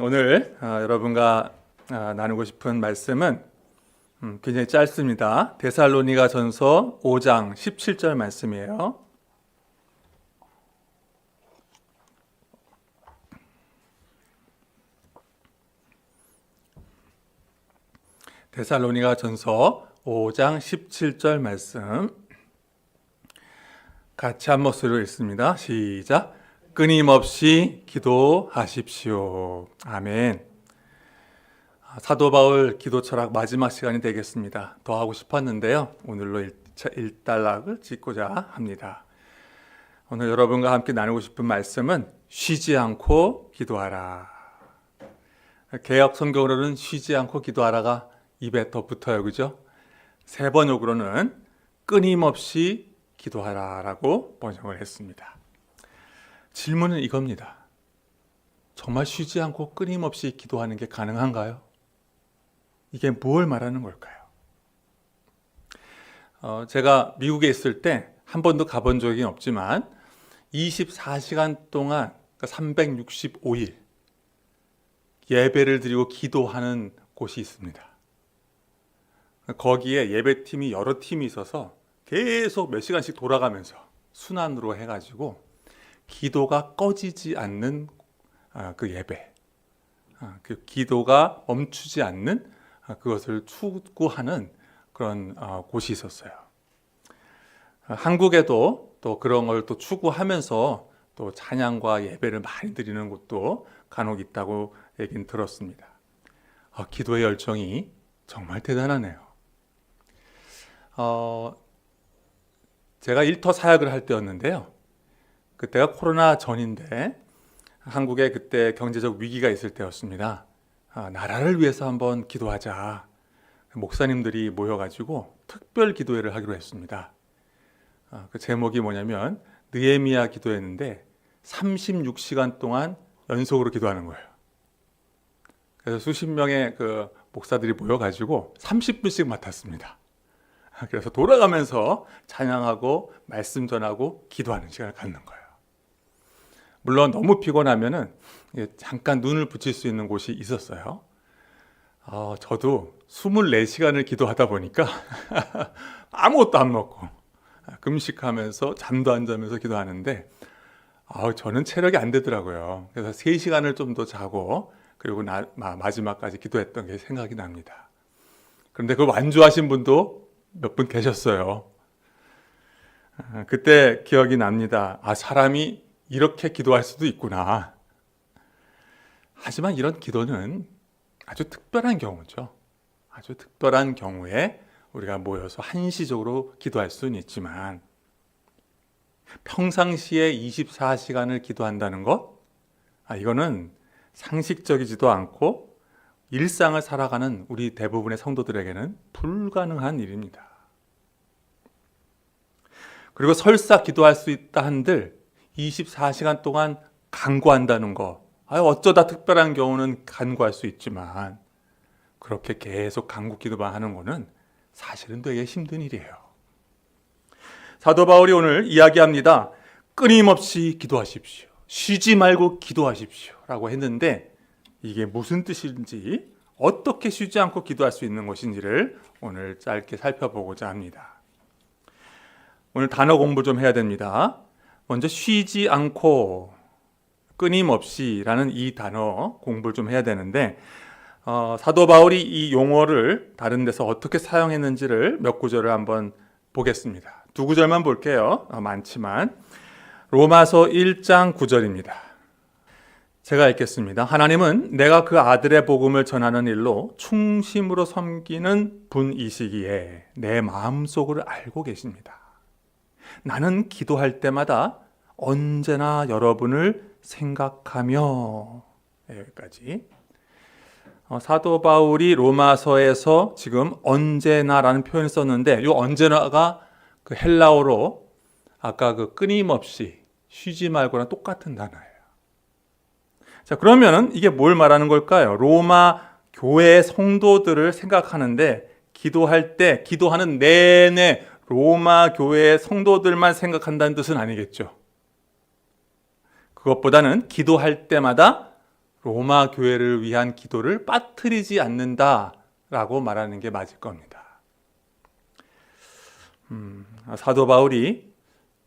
오늘 여러분과 나누고 싶은 말씀은 굉장히 짧습니다. 데살로니가 전서 5장 17절 말씀이에요. 데살로니가 전서 5장 17절 말씀 같이 한 목소리로 읽습니다. 시작. 끊임없이 기도하십시오. 아멘. 사도 바울 기도 철학 마지막 시간이 되겠습니다. 더 하고 싶었는데요. 오늘로 일단락을 짓고자 합니다. 오늘 여러분과 함께 나누고 싶은 말씀은 쉬지 않고 기도하라. 개역 성경으로는 쉬지 않고 기도하라가 입에 더 붙어요. 그죠? 세 번역으로는 끊임없이 기도하라라고 번역을 했습니다. 질문은 이겁니다. 정말 쉬지 않고 끊임없이 기도하는 게 가능한가요? 이게 뭘 말하는 걸까요? 제가 미국에 있을 때 한 번도 가본 적이 없지만 24시간 동안 365일 예배를 드리고 기도하는 곳이 있습니다. 거기에 예배팀이 여러 팀이 있어서 계속 몇 시간씩 돌아가면서 순환으로 해가지고 기도가 꺼지지 않는 그 예배, 그 기도가 멈추지 않는 그것을 추구하는 그런 곳이 있었어요. 한국에도 또 그런 걸 또 추구하면서 또 찬양과 예배를 많이 드리는 곳도 간혹 있다고 얘기는 들었습니다. 기도의 열정이 정말 대단하네요. 제가 일터 사역을 할 때였는데요. 그때가 코로나 전인데 한국에 그때 경제적 위기가 있을 때였습니다. 나라를 위해서 한번 기도하자. 목사님들이 모여가지고 특별 기도회를 하기로 했습니다. 그 제목이 뭐냐면 느헤미야 기도했는데 36시간 동안 연속으로 기도하는 거예요. 그래서 수십 명의 그 목사들이 모여가지고 30분씩 맡았습니다. 그래서 돌아가면서 찬양하고 말씀 전하고 기도하는 시간을 갖는 거예요. 물론 너무 피곤하면은 잠깐 눈을 붙일 수 있는 곳이 있었어요. 저도 24시간을 기도하다 보니까 아무것도 안 먹고 금식하면서 잠도 안 자면서 기도하는데 저는 체력이 안 되더라고요. 그래서 3시간을 좀 더 자고 그리고 마지막까지 기도했던 게 생각이 납니다. 그런데 그걸 완주하신 분도 몇 분 계셨어요. 그때 기억이 납니다. 사람이 이렇게 기도할 수도 있구나. 하지만 이런 기도는 아주 특별한 경우죠. 아주 특별한 경우에 우리가 모여서 한시적으로 기도할 수는 있지만 평상시에 24시간을 기도한다는 것, 이거는 상식적이지도 않고 일상을 살아가는 우리 대부분의 성도들에게는 불가능한 일입니다. 그리고 설사 기도할 수 있다 한들 24시간 동안 간구한다는 거, 어쩌다 특별한 경우는 간구할 수 있지만 그렇게 계속 간구 기도만 하는 거는 사실은 되게 힘든 일이에요. 사도 바울이 오늘 이야기합니다. 끊임없이 기도하십시오. 쉬지 말고 기도하십시오 라고 했는데 이게 무슨 뜻인지, 어떻게 쉬지 않고 기도할 수 있는 것인지를 오늘 짧게 살펴보고자 합니다. 오늘 단어 공부 좀 해야 됩니다. 먼저 쉬지 않고 끊임없이라는 이 단어 공부를 좀 해야 되는데 사도 바울이 이 용어를 다른 데서 어떻게 사용했는지를 몇 구절을 한번 보겠습니다. 두 구절만 볼게요. 많지만 로마서 1장 9절입니다. 제가 읽겠습니다. 하나님은 내가 그 아들의 복음을 전하는 일로 충심으로 섬기는 분이시기에 내 마음속을 알고 계십니다. 나는 기도할 때마다 언제나 여러분을 생각하며. 여기까지. 사도 바울이 로마서에서 지금 언제나라는 표현을 썼는데 이 언제나가 그 헬라어로 아까 그 끊임없이 쉬지 말고랑 똑같은 단어예요. 자, 그러면은 이게 뭘 말하는 걸까요? 로마 교회 성도들을 생각하는데 기도할 때 기도하는 내내 로마 교회의 성도들만 생각한다는 뜻은 아니겠죠. 그것보다는 기도할 때마다 로마 교회를 위한 기도를 빠뜨리지 않는다라고 말하는 게 맞을 겁니다. 사도 바울이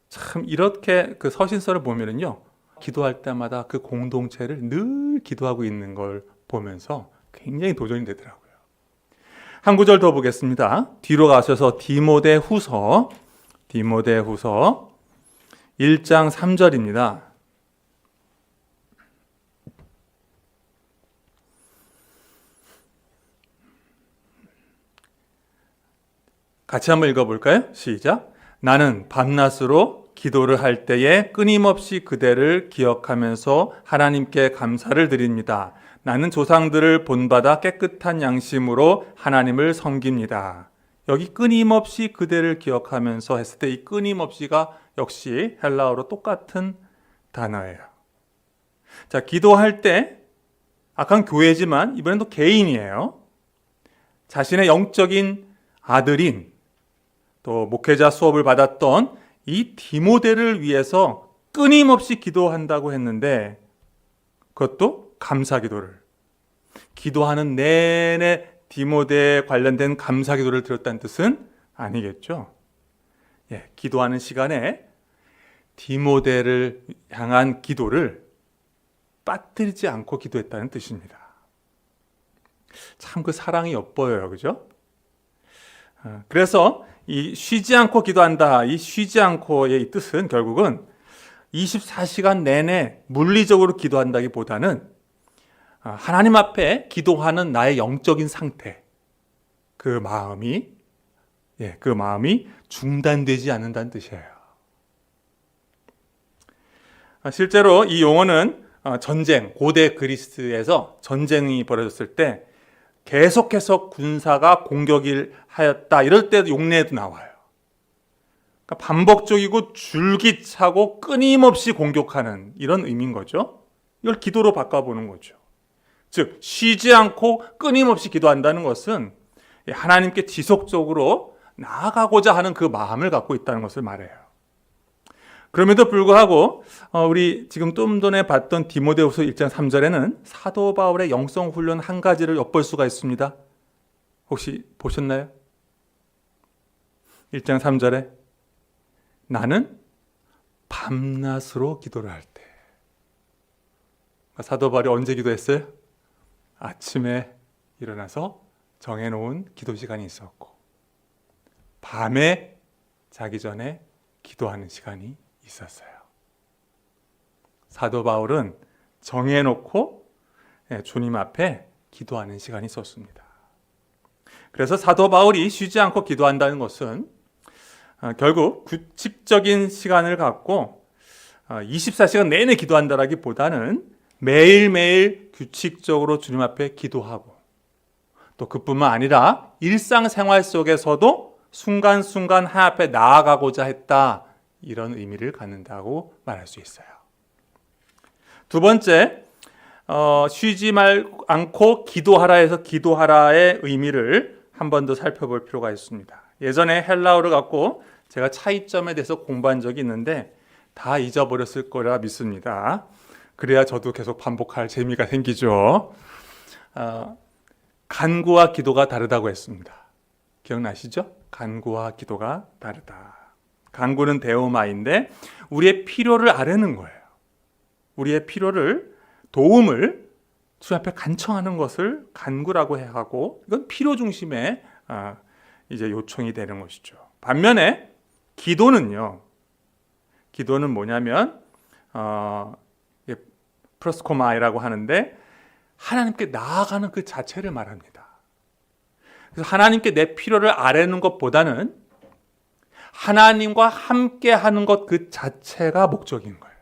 참 이렇게 그 서신서를 보면은요, 기도할 때마다 그 공동체를 늘 기도하고 있는 걸 보면서 굉장히 도전이 되더라고요. 한 구절 더 보겠습니다. 뒤로 가셔서 디모데후서 1장 3절입니다. 같이 한번 읽어볼까요? 시작. 나는 밤낮으로 기도를 할 때에 끊임없이 그대를 기억하면서 하나님께 감사를 드립니다. 나는 조상들을 본받아 깨끗한 양심으로 하나님을 섬깁니다. 여기 끊임없이 그대를 기억하면서 했을 때 이 끊임없이가 역시 헬라어로 똑같은 단어예요. 자, 기도할 때 아까는 교회지만 이번엔 또 개인이에요. 자신의 영적인 아들인 또 목회자 수업을 받았던 이 디모데를 위해서 끊임없이 기도한다고 했는데 그것도 감사 기도를 기도하는 내내 디모데에 관련된 감사 기도를 드렸다는 뜻은 아니겠죠. 예, 기도하는 시간에 디모데를 향한 기도를 빠뜨리지 않고 기도했다는 뜻입니다. 참 그 사랑이 엿보여요. 그죠? 그래서 이 쉬지 않고 기도한다. 이 쉬지 않고의 이 뜻은 결국은 24시간 내내 물리적으로 기도한다기보다는 하나님 앞에 기도하는 나의 영적인 상태, 그 마음이 중단되지 않는다는 뜻이에요. 실제로 이 용어는 전쟁, 고대 그리스에서 전쟁이 벌어졌을 때 계속해서 군사가 공격을 하였다. 이럴 때도 용례에도 나와요. 그러니까 반복적이고 줄기차고 끊임없이 공격하는 이런 의미인 거죠. 이걸 기도로 바꿔보는 거죠. 즉 쉬지 않고 끊임없이 기도한다는 것은 하나님께 지속적으로 나아가고자 하는 그 마음을 갖고 있다는 것을 말해요. 그럼에도 불구하고 우리 지금 좀 전에 봤던 디모데후서 1장 3절에는 사도 바울의 영성 훈련 한 가지를 엿볼 수가 있습니다. 혹시 보셨나요? 1장 3절에 나는 밤낮으로 기도를 할 때. 사도 바울이 언제 기도했어요? 아침에 일어나서 정해놓은 기도 시간이 있었고 밤에 자기 전에 기도하는 시간이 있었어요. 사도 바울은 정해놓고 주님 앞에 기도하는 시간이 있었습니다. 그래서 사도 바울이 쉬지 않고 기도한다는 것은 결국 규칙적인 시간을 갖고 24시간 내내 기도한다라기보다는 매일매일 규칙적으로 주님 앞에 기도하고 또 그뿐만 아니라 일상생활 속에서도 순간순간 하나님 앞에 나아가고자 했다. 이런 의미를 갖는다고 말할 수 있어요. 두 번째, 쉬지 않고 기도하라 해서 기도하라의 의미를 한 번 더 살펴볼 필요가 있습니다. 예전에 헬라어를 갖고 제가 차이점에 대해서 공부한 적이 있는데 다 잊어버렸을 거라 믿습니다. 그래야 저도 계속 반복할 재미가 생기죠. 간구와 기도가 다르다고 했습니다. 기억나시죠? 간구와 기도가 다르다. 간구는 데오마인데 우리의 필요를 아뢰는 거예요. 우리의 필요를 도움을 주님 앞에 간청하는 것을 간구라고 해야 하고 이건 필요 중심의 이제 요청이 되는 것이죠. 반면에 기도는 뭐냐면 프로스코마이라고 하는데 하나님께 나아가는 그 자체를 말합니다. 그래서 하나님께 내 필요를 아뢰는 것보다는 하나님과 함께 하는 것 그 자체가 목적인 거예요.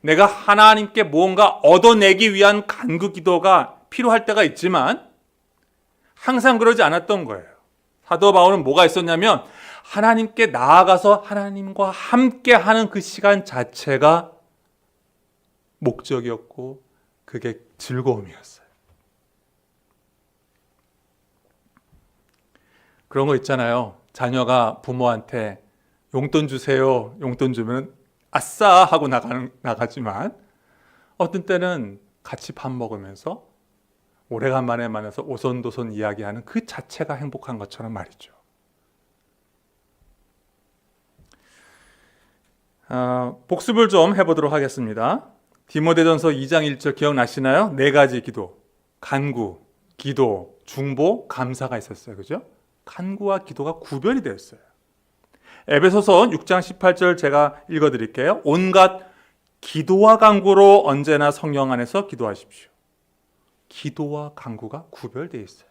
내가 하나님께 무언가 얻어내기 위한 간구 기도가 필요할 때가 있지만 항상 그러지 않았던 거예요. 사도 바울은 뭐가 있었냐면 하나님께 나아가서 하나님과 함께 하는 그 시간 자체가 목적이었고 그게 즐거움이었어요. 그런 거 있잖아요. 자녀가 부모한테 용돈 주세요. 용돈 주면 아싸 하고 나가지만 어떤 때는 같이 밥 먹으면서 오래간만에 만나서 오손도손 이야기하는 그 자체가 행복한 것처럼 말이죠. 복습을 좀 해보도록 하겠습니다. 디모데전서 2장 1절 기억나시나요? 4가지 기도, 간구, 기도, 중보, 감사가 있었어요. 그죠? 간구와 기도가 구별이 되었어요. 에베소서 6장 18절 제가 읽어드릴게요. 온갖 기도와 간구로 언제나 성령 안에서 기도하십시오. 기도와 간구가 구별되어 있어요.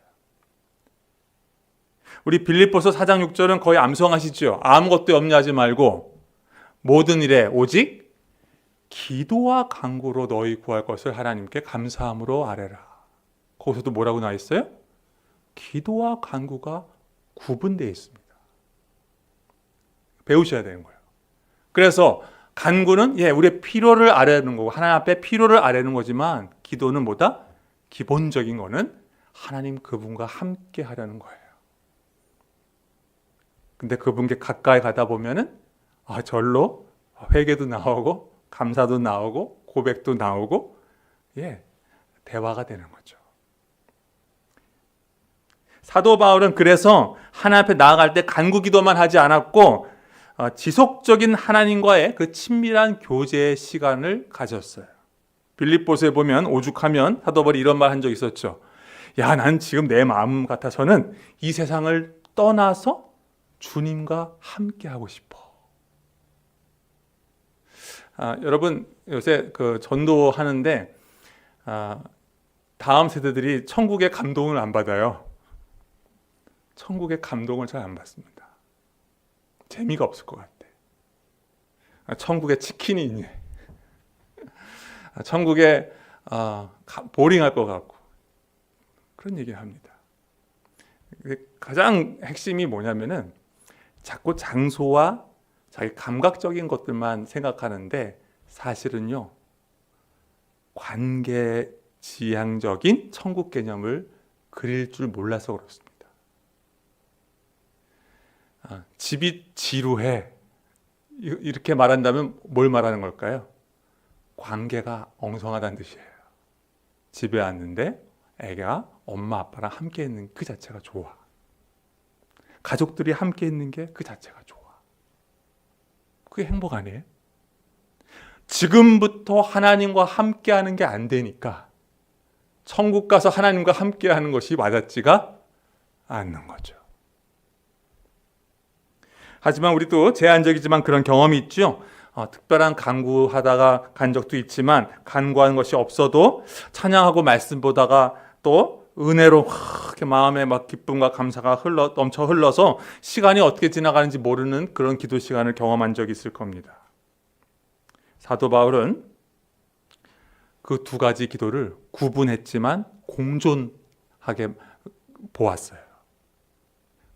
우리 빌립보서 4장 6절은 거의 암송하시죠. 아무것도 염려하지 말고 모든 일에 오직 기도와 간구로 너희 구할 것을 하나님께 감사함으로 아뢰라. 거기서도 뭐라고 나와 있어요? 기도와 간구가 구분되어 있습니다. 배우셔야 되는 거예요. 그래서 간구는 우리의 필요를 아뢰는 거고 하나님 앞에 필요를 아뢰는 거지만 기도는 뭐다? 기본적인 거는 하나님 그분과 함께 하려는 거예요. 근데 그분께 가까이 가다 보면은 절로 회개도 나오고 감사도 나오고 고백도 나오고 대화가 되는 거죠. 사도 바울은 그래서 하나님 앞에 나아갈 때 간구 기도만 하지 않았고 지속적인 하나님과의 그 친밀한 교제의 시간을 가졌어요. 빌립보서에 보면 오죽하면 사도 바울이 이런 말 한 적 있었죠. 난 지금 내 마음 같아서는 이 세상을 떠나서 주님과 함께 하고 싶어. 여러분 요새 그 전도하는데 다음 세대들이 천국의 감동을 안 받아요. 천국의 감동을 잘 안 받습니다. 재미가 없을 것 같아. 천국에 치킨이 있니? 천국에 보링할 것 같고 그런 얘기를 합니다. 가장 핵심이 뭐냐면은 자꾸 장소와 자기 감각적인 것들만 생각하는데 사실은요 관계지향적인 천국 개념을 그릴 줄 몰라서 그렇습니다. 집이 지루해 이렇게 말한다면 뭘 말하는 걸까요? 관계가 엉성하다는 뜻이에요. 집에 왔는데 애가 엄마 아빠랑 함께 있는 그 자체가 좋아. 가족들이 함께 있는 게 그 자체가 좋아. 그게 행복 아니에요? 지금부터 하나님과 함께 하는 게 안 되니까 천국 가서 하나님과 함께 하는 것이 와닿지가 않는 거죠. 하지만 우리도 제한적이지만 그런 경험이 있죠. 특별한 간구하다가 간 적도 있지만 간구하는 것이 없어도 찬양하고 말씀 보다가 또 은혜로 이렇게 마음에 막 기쁨과 감사가 넘쳐 흘러서 시간이 어떻게 지나가는지 모르는 그런 기도 시간을 경험한 적이 있을 겁니다. 사도 바울은 그 2가지 기도를 구분했지만 공존하게 보았어요.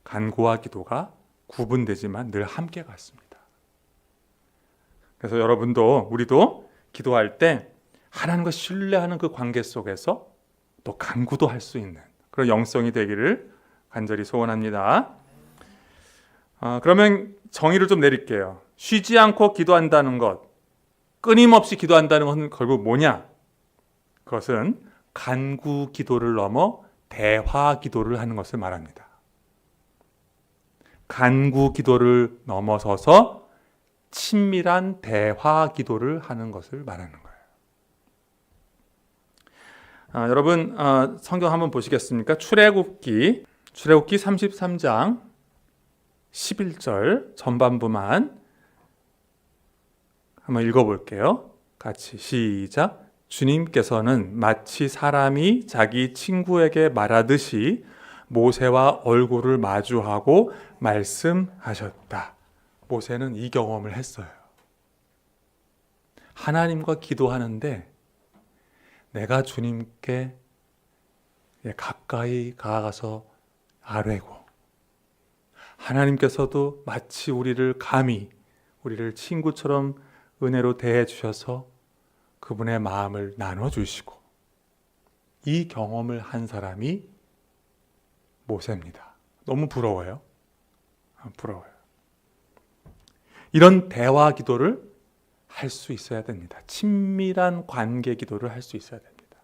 간구와 기도가 구분되지만 늘 함께 갔습니다. 그래서 여러분도 우리도 기도할 때 하나님과 신뢰하는 그 관계 속에서 또 간구도 할 수 있는 그런 영성이 되기를 간절히 소원합니다. 그러면 정의를 좀 내릴게요. 쉬지 않고 기도한다는 것, 끊임없이 기도한다는 것은 결국 뭐냐? 그것은 간구 기도를 넘어 대화 기도를 하는 것을 말합니다. 간구 기도를 넘어서서 친밀한 대화 기도를 하는 것을 말하는 거예요. 여러분 성경 한번 보시겠습니까? 출애굽기 33장 11절 전반부만 한번 읽어볼게요. 같이 시작. 주님께서는 마치 사람이 자기 친구에게 말하듯이 모세와 얼굴을 마주하고 말씀하셨다. 모세는 이 경험을 했어요. 하나님과 기도하는데 내가 주님께 가까이 가서 아뢰고 하나님께서도 마치 우리를 친구처럼 은혜로 대해 주셔서 그분의 마음을 나눠주시고 이 경험을 한 사람이 모세입니다. 너무 부러워요. 부러워요. 이런 대화 기도를 할 수 있어야 됩니다. 친밀한 관계 기도를 할 수 있어야 됩니다.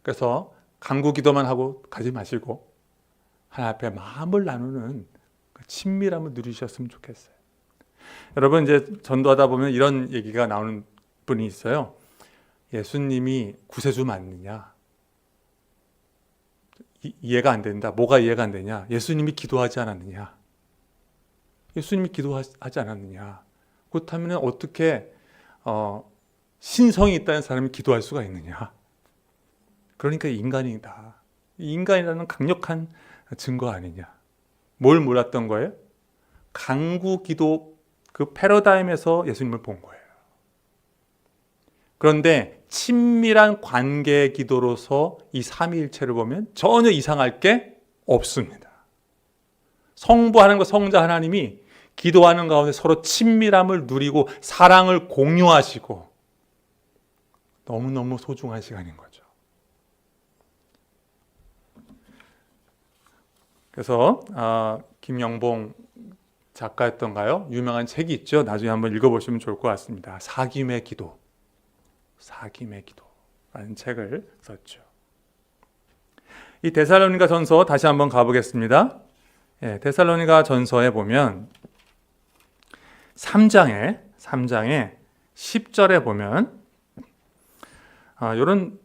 그래서 간구 기도만 하고 가지 마시고 하나님 앞에 마음을 나누는 그 친밀함을 누리셨으면 좋겠어요. 여러분, 이제 전도하다 보면 이런 얘기가 나오는 분이 있어요. 예수님이 구세주 맞느냐? 이해가 안 된다. 뭐가 이해가 안 되냐? 예수님이 기도하지 않았느냐? 예수님이 기도하지 않았느냐? 그렇다면 어떻게 신성이 있다는 사람이 기도할 수가 있느냐? 그러니까 인간이다. 인간이라는 강력한 증거 아니냐? 뭘 몰랐던 거예요? 간구 기도 그 패러다임에서 예수님을 본 거예요. 그런데 친밀한 관계 기도로서 이 삼위일체를 보면 전혀 이상할 게 없습니다. 성부 하나님과 성자 하나님이 기도하는 가운데 서로 친밀함을 누리고 사랑을 공유하시고 너무너무 소중한 시간인 거죠. 그래서 김영봉 작가였던가요? 유명한 책이 있죠. 나중에 한번 읽어보시면 좋을 것 같습니다. 사귐의 기도. 사귐의 기도라는 책을 썼죠. 이 데살로니가 전서 다시 한번 가보겠습니다. 데살로니가 전서에 보면 3장에 10절에 보면 이런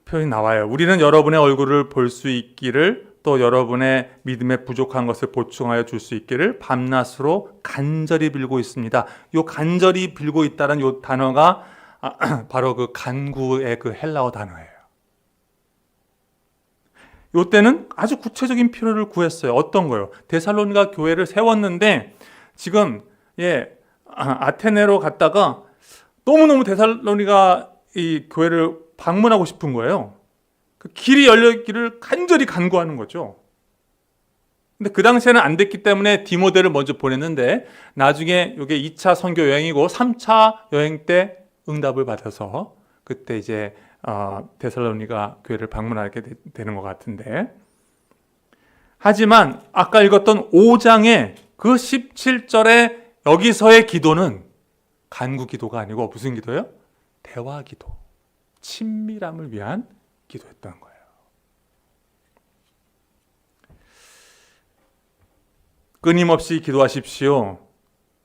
표현이 나와요. 우리는 여러분의 얼굴을 볼 수 있기를, 또 여러분의 믿음에 부족한 것을 보충하여 줄 수 있기를 밤낮으로 간절히 빌고 있습니다. 이 간절히 빌고 있다는 이 단어가 바로 그 간구의 그 헬라어 단어예요. 이때는 아주 구체적인 필요를 구했어요. 어떤 거요? 데살로니가 교회를 세웠는데 지금 아테네로 갔다가 너무너무 데살로니가 이 교회를 방문하고 싶은 거예요. 그 길이 열렸기를 간절히 간구하는 거죠. 근데 그 당시에는 안 됐기 때문에 디모데를 먼저 보냈는데 나중에 이게 2차 선교 여행이고 3차 여행 때 응답을 받아서 그때 이제 데살로니가 교회를 방문하게 되는 것 같은데, 하지만 아까 읽었던 5장의 그 17절에 여기서의 기도는 간구 기도가 아니고 무슨 기도예요? 대화 기도, 친밀함을 위한 기도였던 거예요. 끊임없이 기도하십시오.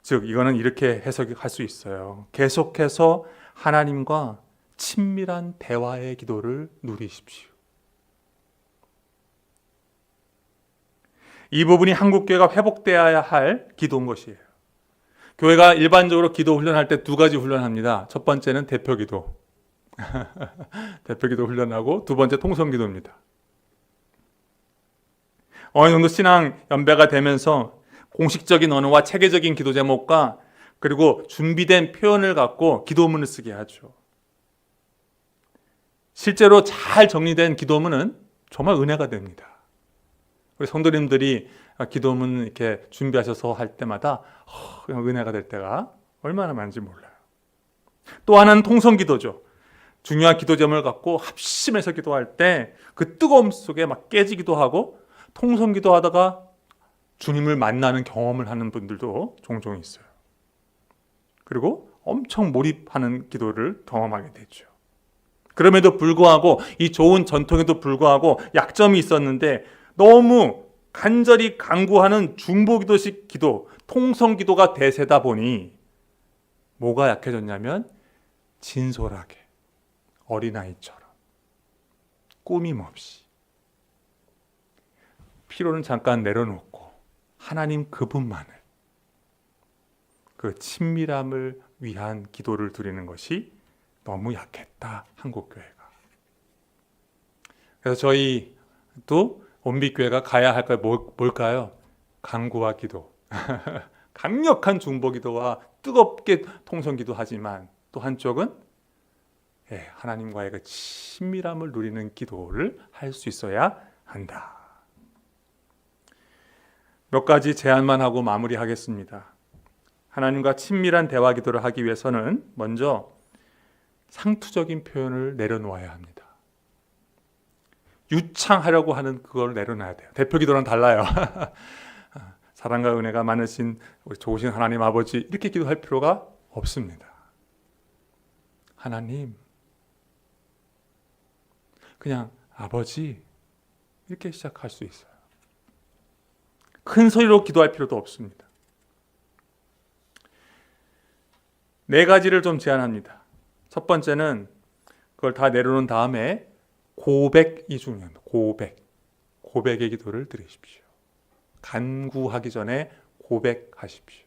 즉 이거는 이렇게 해석할 수 있어요. 계속해서 하나님과 친밀한 대화의 기도를 누리십시오. 이 부분이 한국교회가 회복되어야 할 기도인 것이에요. 교회가 일반적으로 기도 훈련할 때 두 가지 훈련합니다. 첫 번째는 대표기도. 대표기도 훈련하고 두 번째 통성기도입니다. 어느 정도 신앙 연배가 되면서 공식적인 언어와 체계적인 기도 제목과 그리고 준비된 표현을 갖고 기도문을 쓰게 하죠. 실제로 잘 정리된 기도문은 정말 은혜가 됩니다. 우리 성도님들이 기도문 이렇게 준비하셔서 할 때마다 그냥 은혜가 될 때가 얼마나 많은지 몰라요. 또 하나는 통성기도죠. 중요한 기도 제목을 갖고 합심해서 기도할 때 그 뜨거움 속에 막 깨지기도 하고 통성기도 하다가 주님을 만나는 경험을 하는 분들도 종종 있어요. 그리고 엄청 몰입하는 기도를 경험하게 되죠. 그럼에도 불구하고 이 좋은 전통에도 불구하고 약점이 있었는데 너무 간절히 간구하는 중보기도식 기도, 통성기도가 대세다 보니 뭐가 약해졌냐면 진솔하게 어린아이처럼 꾸밈 없이 피로는 잠깐 내려놓고 하나님 그분만을, 그 친밀함을 위한 기도를 드리는 것이 너무 약했다, 한국교회가. 그래서 저희도 온빛교회가 가야 할 거 뭘까요? 간구와 기도. 강력한 중보기도와 뜨겁게 통성기도 하지만 또 한쪽은 하나님과의 그 친밀함을 누리는 기도를 할 수 있어야 한다. 몇 가지 제안만 하고 마무리하겠습니다. 하나님과 친밀한 대화 기도를 하기 위해서는 먼저 상투적인 표현을 내려놓아야 합니다. 유창하려고 하는 그걸 내려놔야 돼요. 대표 기도랑 달라요. 사랑과 은혜가 많으신 우리 좋으신 하나님 아버지 이렇게 기도할 필요가 없습니다. 하나님, 그냥 아버지 이렇게 시작할 수 있어요. 큰 소리로 기도할 필요도 없습니다. 4가지를 좀 제안합니다. 첫 번째는 그걸 다 내려놓은 다음에 고백이 중요합니다. 고백의 기도를 드리십시오. 간구하기 전에 고백하십시오.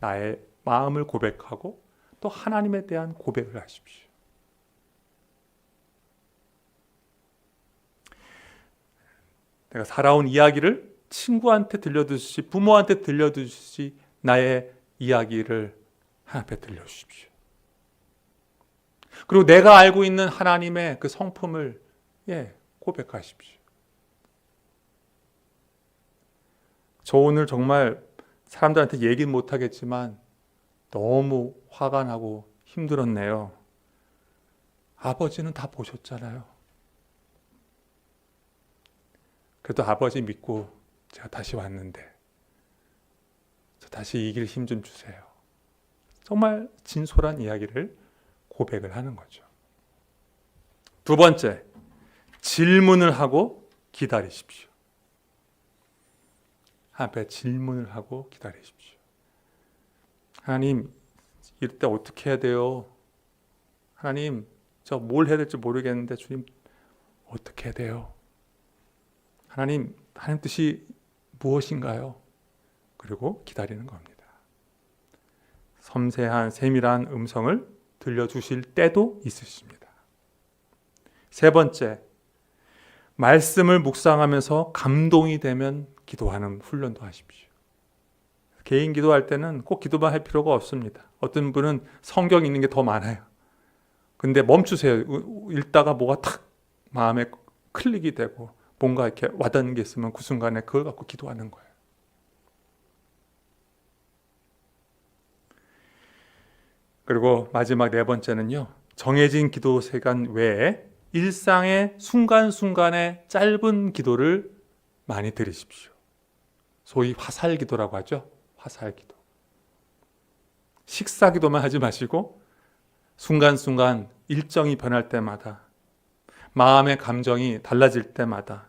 나의 마음을 고백하고 또 하나님에 대한 고백을 하십시오. 내가 살아온 이야기를 친구한테 들려주듯이, 부모한테 들려주듯이 나의 이야기를 하나님 앞에 들려주십시오. 그리고 내가 알고 있는 하나님의 그 성품을 고백하십시오. 저 오늘 정말 사람들한테 얘기는 못하겠지만 너무 화가 나고 힘들었네요. 아버지는 다 보셨잖아요. 그래도 아버지 믿고 제가 다시 왔는데 저 다시 이길 힘 좀 주세요. 정말 진솔한 이야기를 고백을 하는 거죠. 두 번째, 질문을 하고 기다리십시오. 앞에 질문을 하고 기다리십시오. 하나님, 이럴 때 어떻게 해야 돼요? 하나님, 저 뭘 해야 될지 모르겠는데 주님 어떻게 해야 돼요? 하나님 뜻이 무엇인가요? 그리고 기다리는 겁니다. 섬세한 세밀한 음성을 들려주실 때도 있으십니다. 세 번째, 말씀을 묵상하면서 감동이 되면 기도하는 훈련도 하십시오. 개인 기도할 때는 꼭 기도만 할 필요가 없습니다. 어떤 분은 성경 읽는 게 더 많아요. 근데 멈추세요. 읽다가 뭐가 탁 마음에 클릭이 되고 뭔가 이렇게 와닿는 게 있으면 그 순간에 그걸 갖고 기도하는 거예요. 그리고 마지막 4번째는요. 정해진 기도 시간 외에 일상의 순간순간의 짧은 기도를 많이 드리십시오. 소위 화살 기도라고 하죠. 화살 기도. 식사 기도만 하지 마시고 순간순간 일정이 변할 때마다, 마음의 감정이 달라질 때마다,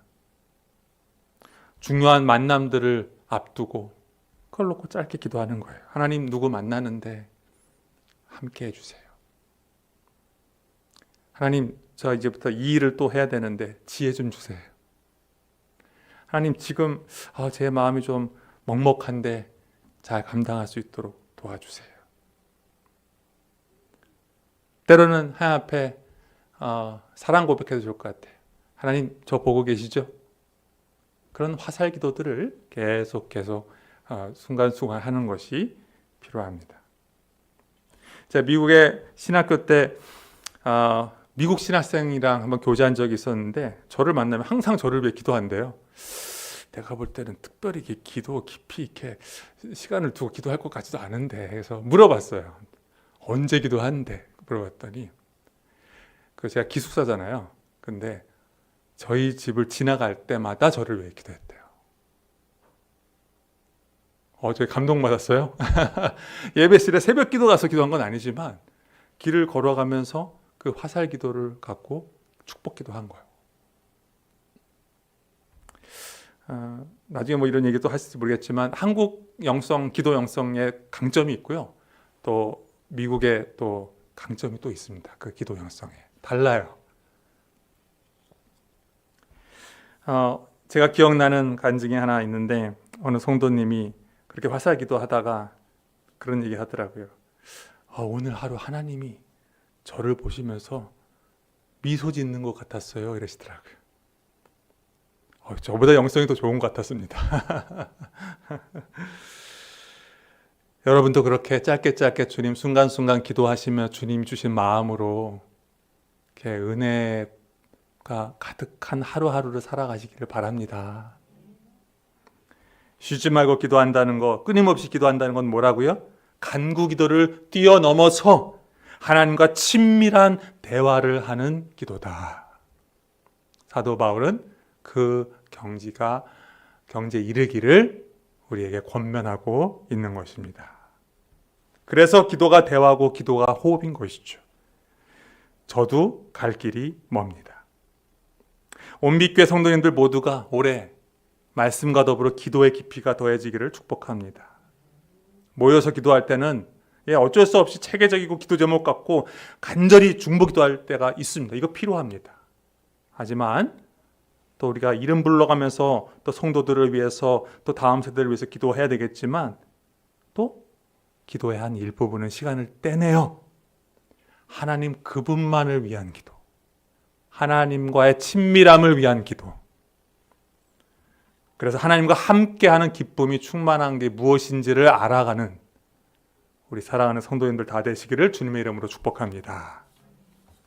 중요한 만남들을 앞두고 그걸 놓고 짧게 기도하는 거예요. 하나님, 누구 만나는데 함께 해주세요. 하나님, 저 이제부터 이 일을 또 해야 되는데 지혜 좀 주세요. 하나님, 지금 제 마음이 좀 먹먹한데 잘 감당할 수 있도록 도와주세요. 때로는 하나님 앞에 사랑 고백해도 좋을 것 같아요. 하나님, 저 보고 계시죠? 그런 화살 기도들을 계속 순간순간 하는 것이 필요합니다. 제가 미국의 신학교 때 미국 신학생이랑 한번 교제한 적이 있었는데 저를 만나면 항상 저를 위해 기도한대요. 내가 볼 때는 특별히 기도 깊이 이렇게 시간을 두고 기도할 것 같지도 않은데, 그래서 물어봤어요. 언제 기도한대? 물어봤더니 제가 기숙사잖아요. 근데 저희 집을 지나갈 때마다 저를 위해 기도했대요. 저희 감동받았어요. 예배실에 새벽 기도 가서 기도한 건 아니지만 길을 걸어가면서 그 화살 기도를 갖고 축복 기도한 거예요. 나중에 뭐 이런 얘기도 하실지 모르겠지만 한국 영성, 기도 영성의 강점이 있고요. 또 미국의 또 강점이 또 있습니다. 그 기도 영성에 달라요. 제가 기억나는 간증이 하나 있는데 어느 성도님이 그렇게 화살 기도하다가 그런 얘기 하더라고요. 오늘 하루 하나님이 저를 보시면서 미소 짓는 것 같았어요. 이러시더라고요. 저보다 영성이 더 좋은 것 같았습니다. 여러분도 그렇게 짧게 주님 순간순간 기도하시며 주님 주신 마음으로 이렇게 은혜가 가득한 하루하루를 살아가시기를 바랍니다. 쉬지 말고 기도한다는 거, 끊임없이 기도한다는 건 뭐라고요? 간구 기도를 뛰어넘어서 하나님과 친밀한 대화를 하는 기도다. 사도 바울은 그 경지에 이르기를 우리에게 권면하고 있는 것입니다. 그래서 기도가 대화고 기도가 호흡인 것이죠. 저도 갈 길이 멉니다. 온빛교회 성도님들 모두가 올해 말씀과 더불어 기도의 깊이가 더해지기를 축복합니다. 모여서 기도할 때는 어쩔 수 없이 체계적이고 기도 제목 같고 간절히 중보 기도할 때가 있습니다. 이거 필요합니다. 하지만 또 우리가 이름 불러가면서 또 성도들을 위해서 또 다음 세대를 위해서 기도해야 되겠지만 또 기도의 한 일부분은 시간을 떼내어 하나님 그분만을 위한 기도, 하나님과의 친밀함을 위한 기도, 그래서 하나님과 함께하는 기쁨이 충만한 게 무엇인지를 알아가는 우리 사랑하는 성도님들 다 되시기를 주님의 이름으로 축복합니다.